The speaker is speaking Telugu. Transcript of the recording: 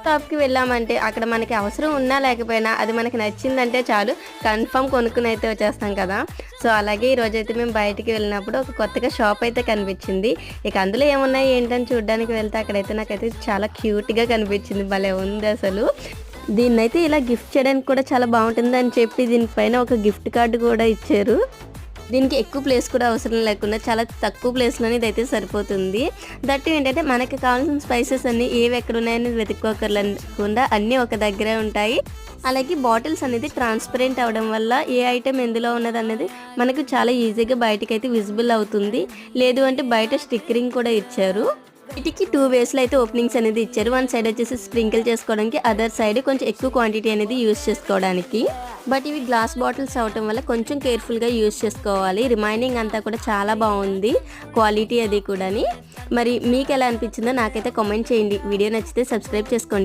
షాప్‌కి వెళ్ళామంటే అక్కడ మనకి అవసరం ఉన్నా లేకపోయినా అది మనకి నచ్చిందంటే చాలు కన్ఫర్మ్ కొనుక్కొని అయితే వచ్చేస్తాం కదా! సో, అలాగే ఈరోజైతే మేము బయటికి వెళ్ళినప్పుడు ఒక కొత్తగా షాప్ అయితే కనిపించింది. ఇక అందులో ఏమున్నాయి ఏంటని చూడ్డానికి వెళ్తే అక్కడైతే నాకైతే చాలా క్యూట్‌గా కనిపించింది. భలే ఉందసలు. దీన్నైతే ఇలా గిఫ్ట్ చేయడానికి కూడా చాలా బావుంటుందని చెప్పి దీనిపైన ఒక గిఫ్ట్ కార్డ్ కూడా ఇచ్చారు. దీనికి ఎక్కువ ప్లేస్ కూడా అవసరం లేకుండా చాలా తక్కువ ప్లేస్‌లోనే ఇదైతే సరిపోతుంది. దట్టు ఏంటంటే మనకి కావాల్సిన స్పైసెస్ అన్నీ ఏవి ఎక్కడున్నాయని వెతుక్కోకర్లేకుండా అన్నీ ఒక దగ్గరే ఉంటాయి. అలాగే బాటిల్స్ అనేది ట్రాన్స్పరెంట్ అవ్వడం వల్ల ఏ ఐటెం ఎందులో ఉన్నదనేది మనకు చాలా ఈజీగా బయటకైతే విజిబుల్ అవుతుంది. లేదు అంటే బయట స్టిక్కరింగ్ కూడా ఇచ్చారు. వీటికి 2 వేస్‌లో అయితే ఓపెనింగ్స్ అనేది ఇచ్చారు. వన్ సైడ్ వచ్చేసి స్ప్రింకిల్ చేసుకోవడానికి, అదర్ సైడ్ కొంచెం ఎక్కువ క్వాంటిటీ అనేది యూజ్ చేసుకోవడానికి. బట్ ఇవి గ్లాస్ బాటిల్స్ అవ్వటం వల్ల కొంచెం కేర్‌ఫుల్‌గా యూజ్ చేసుకోవాలి. రిమైనింగ్ అంతా కూడా చాలా బాగుంది క్వాలిటీ అది కూడాని. మరి మీకెలా అనిపించిందో నాకైతే కామెంట్ చేయండి. వీడియో నచ్చితే సబ్స్క్రైబ్ చేసుకోండి.